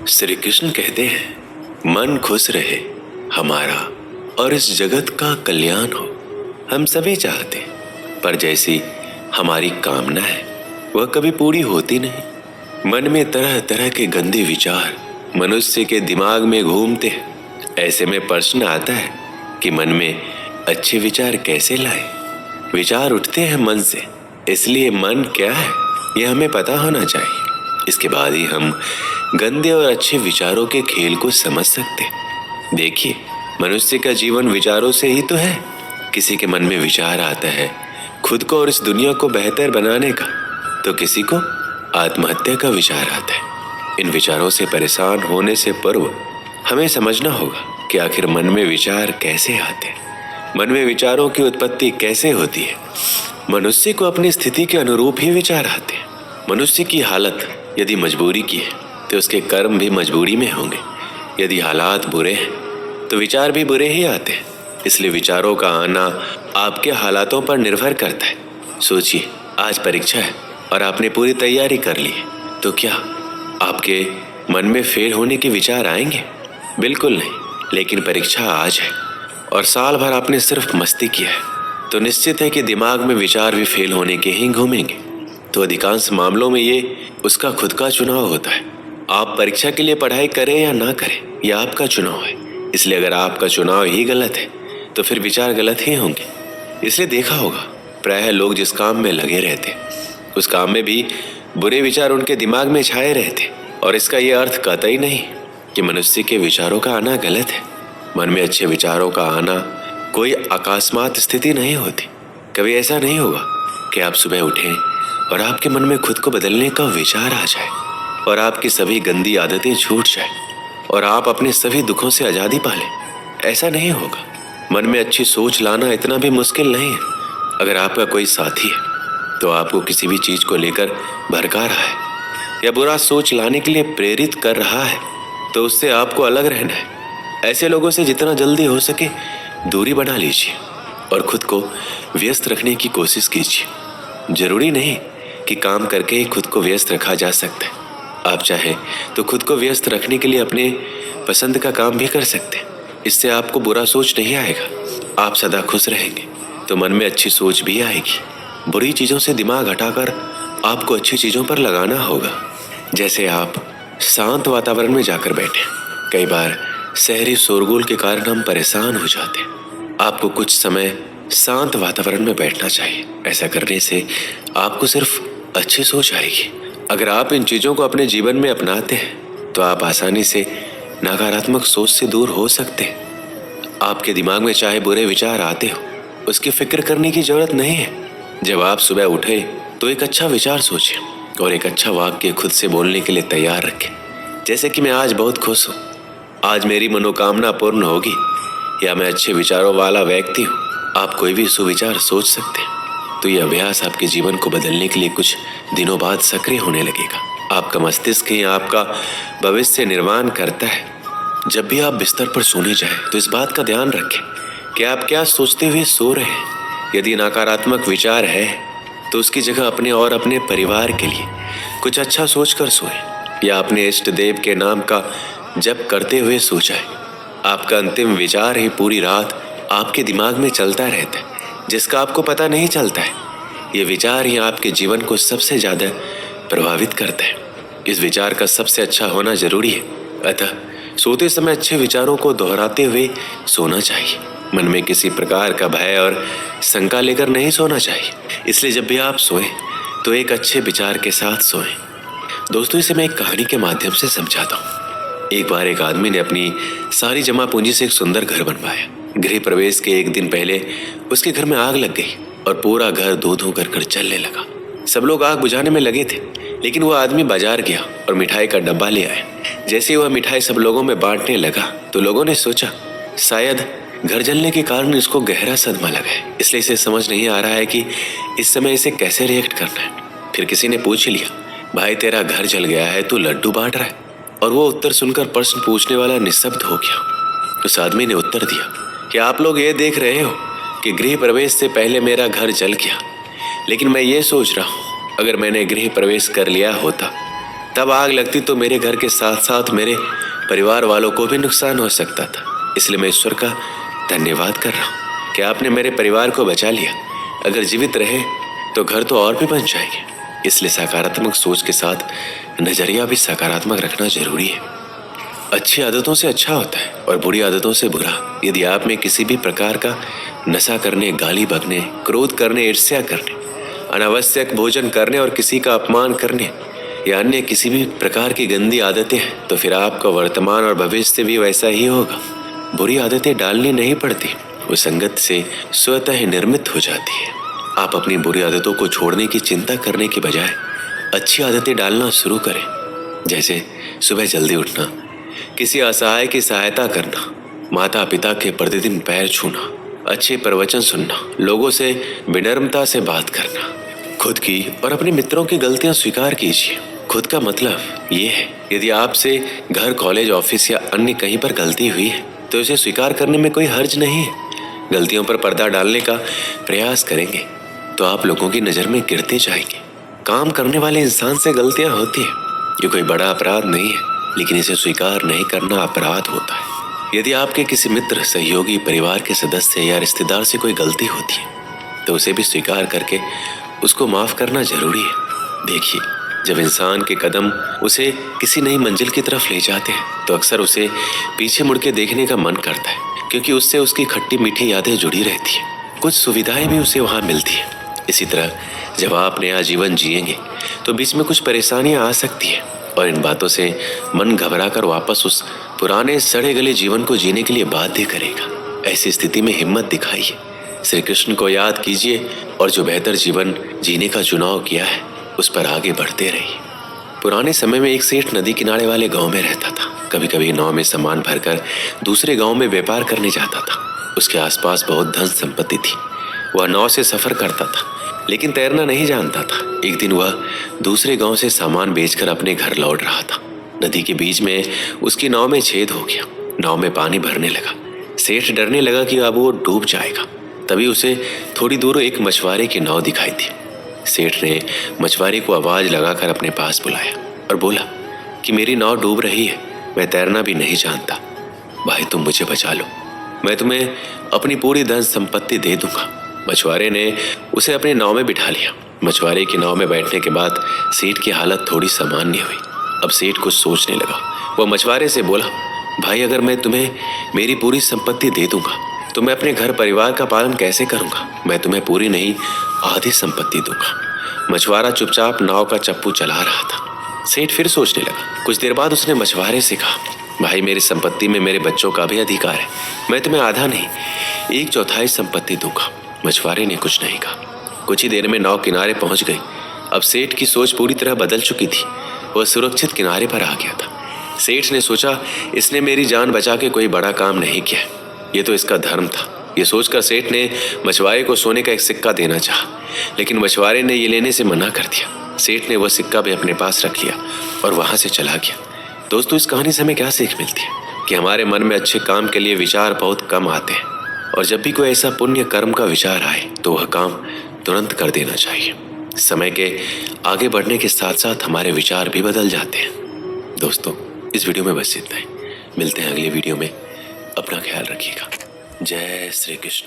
श्री कृष्ण कहते हैं, मन खुश रहे हमारा और इस जगत का कल्याण हो। हम सभी चाहते हैं, पर जैसी हमारी कामना है वह कभी पूरी होती नहीं। मन में तरह तरह के गंदे विचार मनुष्य के दिमाग में घूमते हैं। ऐसे में प्रश्न आता है कि मन में अच्छे विचार कैसे लाए। विचार उठते हैं मन से, इसलिए मन क्या है यह हमें पता होना चाहिए। इसके बाद ही हम गंदे और अच्छे विचारों के खेल को समझ सकते हैं। देखिए, मनुष्य का जीवन विचारों से ही तो है। किसी के मन में विचार आता है खुद को और इस दुनिया को बेहतर बनाने का, तो किसी को आत्महत्या का विचार आता है। इन विचारों से परेशान होने से पूर्व हमें समझना होगा कि आखिर मन में विचार कैसे आते हैं, मन में विचारों की उत्पत्ति कैसे होती है। मनुष्य को अपनी स्थिति के अनुरूप ही विचार आते हैं। मनुष्य की हालत यदि मजबूरी की है तो उसके कर्म भी मजबूरी में होंगे। यदि हालात बुरे हैं तो विचार भी बुरे ही आते हैं। इसलिए विचारों का आना आपके हालातों पर निर्भर करता है। सोचिए, आज परीक्षा है और आपने पूरी तैयारी कर ली है, तो क्या आपके मन में फेल होने के विचार आएंगे? बिल्कुल नहीं। लेकिन परीक्षा आज है और साल भर आपने सिर्फ मस्ती किया है, तो निश्चित है कि दिमाग में विचार भी फेल होने के ही घूमेंगे। तो अधिकांश मामलों में ये उसका खुद का चुनाव होता है। आप परीक्षा के लिए पढ़ाई करें या ना करें, यह आपका चुनाव है। इसलिए अगर आपका चुनाव ही गलत है तो फिर विचार गलत ही होंगे। इसलिए देखा होगा, प्रायः लोग जिस काम में लगे रहते उस काम में भी बुरे विचार उनके दिमाग में छाए रहते। और इसका यह अर्थ कतई नहीं कि मनुष्य के विचारों का आना गलत है। मन में अच्छे विचारों का आना कोई अकस्मात स्थिति नहीं होती। कभी ऐसा नहीं होगा कि आप सुबह उठें और आपके मन में खुद को बदलने का विचार आ जाए और आपकी सभी गंदी आदतें छूट जाए और आप अपने सभी दुखों से आज़ादी पा लें। ऐसा नहीं होगा। मन में अच्छी सोच लाना इतना भी मुश्किल नहीं है। अगर आपका कोई साथी है तो आपको किसी भी चीज़ को लेकर भड़का रहा है या बुरा सोच लाने के लिए प्रेरित कर रहा है, तो उससे आपको अलग रहना है। ऐसे लोगों से जितना जल्दी हो सके दूरी बना लीजिए और खुद को व्यस्त रखने की कोशिश कीजिए। जरूरी नहीं कि काम करके ही खुद को व्यस्त रखा जा सकता है। आप चाहे तो खुद को व्यस्त रखने के लिए अपने पसंद का काम भी कर सकते हैं। इससे आपको बुरा सोच नहीं आएगा। आप सदा खुश रहेंगे तो मन में अच्छी सोच भी आएगी। बुरी चीज़ों से दिमाग हटाकर आपको अच्छी चीज़ों पर लगाना होगा। जैसे आप शांत वातावरण में जाकर बैठे। कई बार शहरी शोरगुल के कारण हम परेशान हो जाते हैं। आपको कुछ समय शांत वातावरण में बैठना चाहिए। ऐसा करने से आपको सिर्फ अच्छी सोच आएगी। अगर आप इन चीज़ों को अपने जीवन में अपनाते हैं तो आप आसानी से नकारात्मक सोच से दूर हो सकते हैं। आपके दिमाग में चाहे बुरे विचार आते हो, उसकी फिक्र करने की जरूरत नहीं है। जब आप सुबह उठे तो एक अच्छा विचार सोचें और एक अच्छा वाक्य खुद से बोलने के लिए तैयार रखें। जैसे कि मैं आज बहुत खुश हूँ, आज मेरी मनोकामना पूर्ण होगी, या मैं अच्छे विचारों वाला व्यक्ति हूँ। आप कोई भी सुविचार सोच सकते हैं। तो ये अभ्यास आपके जीवन को बदलने के लिए कुछ दिनों बाद सक्रिय होने लगेगा। आपका मस्तिष्क ही आपका भविष्य निर्माण करता है। जब भी आप बिस्तर पर सोने जाएं तो इस बात का ध्यान रखें कि आप क्या सोचते हुए सो रहे हैं। यदि नकारात्मक विचार है तो उसकी जगह अपने और अपने परिवार के लिए कुछ अच्छा सोचकर सोएं या अपने इष्ट देव के नाम का जप करते हुए सो जाएं। आपका अंतिम विचार ही पूरी रात आपके दिमाग में चलता रहता है, जिसका आपको पता नहीं चलता है। ये विचार ही आपके जीवन को सबसे ज़्यादा प्रभावित करता है। इस विचार का सबसे अच्छा होना जरूरी है। अतः सोते समय अच्छे विचारों को दोहराते हुए सोना चाहिए। मन में किसी प्रकार का भय और शंका लेकर नहीं सोना चाहिए। इसलिए जब भी आप सोएं तो एक अच्छे विचार के साथ सोएं। दोस्तों, इसे मैं एक कहानी के माध्यम से समझाता हूँ। एक बार एक आदमी ने अपनी सारी जमा पूंजी से एक सुंदर घर बनवाया। गृह प्रवेश के एक दिन पहले उसके घर में आग लग गई और पूरा घर धो धो कर जलने लगा। सब लोग आग बुझाने में लगे थे, लेकिन वह आदमी बाजार गया और मिठाई का डब्बा ले आया। जैसे वह मिठाई सब लोगों में बांटने लगा तो लोगों ने सोचा शायद घर जलने के कारण इसको गहरा सदमा लगा है, इसलिए इसे समझ नहीं आ रहा है कि इस समय इसे कैसे रिएक्ट करना है। फिर किसी ने पूछ लिया, भाई तेरा घर जल गया है, तू लड्डू बांट रहा है? और वो उत्तर सुनकर प्रश्न पूछने वाला निःशब्द हो गया। उस आदमी ने उत्तर दिया कि आप लोग ये देख रहे हो कि गृह प्रवेश से पहले मेरा घर जल गया, लेकिन मैं ये सोच रहा हूँ अगर मैंने गृह प्रवेश कर लिया होता तब आग लगती तो मेरे घर के साथ साथ मेरे परिवार वालों को भी नुकसान हो सकता था। इसलिए मैं ईश्वर का धन्यवाद कर रहा हूँ कि आपने मेरे परिवार को बचा लिया। अगर जीवित रहे तो घर तो और भी बन जाएंगे। इसलिए सकारात्मक सोच के साथ नजरिया भी सकारात्मक रखना जरूरी है। अच्छी आदतों से अच्छा होता है और बुरी आदतों से बुरा। यदि आप में किसी भी प्रकार का नशा करने, गाली बकने, क्रोध करने, ईर्ष्या करने, अनावश्यक भोजन करने और किसी का अपमान करने या अन्य किसी भी प्रकार की गंदी आदतें हैं, तो फिर आपका वर्तमान और भविष्य भी वैसा ही होगा। बुरी आदतें डालनी नहीं पड़ती, वो संगत से स्वतः ही निर्मित हो जाती है। आप अपनी बुरी आदतों को छोड़ने की चिंता करने की बजाय अच्छी आदतें डालना शुरू करें। जैसे सुबह जल्दी उठना, किसी असहाय की सहायता करना, माता पिता के प्रतिदिन पैर छूना, अच्छे प्रवचन सुनना, लोगों से विनम्रता से बात करना। खुद की और अपने मित्रों की गलतियां स्वीकार कीजिए। खुद का मतलब ये है, यदि आपसे घर, कॉलेज, ऑफिस या अन्य कहीं पर गलती हुई है तो इसे स्वीकार करने में कोई हर्ज नहीं है। गलतियों पर पर्दा डालने का प्रयास करेंगे तो आप लोगों की नज़र में गिरते जाएंगे। काम करने वाले इंसान से गलतियां होती है, ये कोई बड़ा अपराध नहीं है, लेकिन इसे स्वीकार नहीं करना अपराध होता है। यदि आपके किसी मित्र, सहयोगी, परिवार के सदस्य या रिश्तेदार से कोई गलती होती है तो उसे भी स्वीकार करके उसको माफ करना जरूरी है। देखिए, जब इंसान के कदम उसे किसी नई मंजिल की तरफ ले जाते हैं तो अक्सर उसे पीछे मुड़ के देखने का मन करता है, क्योंकि उससे उसकी खट्टी मीठी यादें जुड़ी रहती है, कुछ सुविधाएं भी उसे वहां मिलती है। इसी तरह जब आप नया जीवन जिएंगे तो बीच में कुछ परेशानियां आ सकती है और इन बातों से मन घबराकर वापस उस पुराने सड़े गले जीवन को जीने के लिए बाध्य करेगा। ऐसी स्थिति में हिम्मत दिखाइए, श्री कृष्ण को याद कीजिए और जो बेहतर जीवन जीने का चुनाव किया है उस पर आगे बढ़ते रहिए। पुराने समय में एक सेठ नदी किनारे वाले गांव में रहता था। कभी कभी नाव में सामान भरकर दूसरे गांव में व्यापार करने जाता था। उसके आसपास बहुत धन संपत्ति थी। वह नाव से सफर करता था, लेकिन तैरना नहीं जानता था। एक दिन वह दूसरे गांव से सामान बेचकर अपने घर लौट रहा था। नदी के बीच में उसकी नाव में छेद हो गया। नाव में पानी भरने लगा। सेठ डरने लगा कि अब वो डूब जाएगा। तभी उसे थोड़ी दूर एक मछुआरे की नाव दिखाई दी। सेठ ने मछुआरे को आवाज लगाकर अपने पास बुलाया और बोला कि मेरी नाव डूब रही है, मैं तैरना भी नहीं जानता, भाई तुम मुझे बचा लो, मैं तुम्हें अपनी पूरी धन संपत्ति दे दूंगा। मछुआरे ने उसे अपनी नाव में बिठा लिया। मछुआरे की नाव में बैठने के बाद सेठ की हालत थोड़ी सामान्य हुई। अब सेठ कुछ सोचने लगा। वह मछुआरे से बोला, भाई अगर मैं तुम्हें मेरी पूरी संपत्ति दे दूंगा तो मैं अपने घर परिवार का पालन कैसे करूंगा? मैं तुम्हें पूरी नहीं आधी संपत्ति दूंगा। मछुआरा चुपचाप नाव का चप्पू चला रहा था। सेठ फिर सोचने लगा। कुछ देर बाद उसने मछुआरे से कहा, भाई मेरी संपत्ति में मेरे बच्चों का भी अधिकार है, मैं तुम्हें आधा नहीं 1/4 संपत्ति दूंगा। मछुआरे ने कुछ नहीं कहा। कुछ ही देर में नाव किनारे पहुंच गई। अब सेठ की सोच पूरी तरह बदल चुकी थी। वह सुरक्षित किनारे पर आ गया था। सेठ ने सोचा, इसने मेरी जान बचा के कोई बड़ा काम नहीं किया, ये तो इसका धर्म था। ये सोचकर सेठ ने मछुआरे को सोने का एक सिक्का देना चाहा, लेकिन मछुआरे ने ये लेने से मना कर दिया। सेठ ने वह सिक्का भी अपने पास रख लिया और वहां से चला गया। दोस्तों, इस कहानी से हमें क्या सीख मिलती है कि हमारे मन में अच्छे काम के लिए विचार बहुत कम आते हैं, और जब भी कोई ऐसा पुण्य कर्म का विचार आए तो वह काम तुरंत कर देना चाहिए। समय के आगे बढ़ने के साथ साथ हमारे विचार भी बदल जाते हैं। दोस्तों, इस वीडियो में बस इतना ही। मिलते हैं अगले वीडियो में। अपना ख्याल रखिएगा। जय श्री कृष्ण।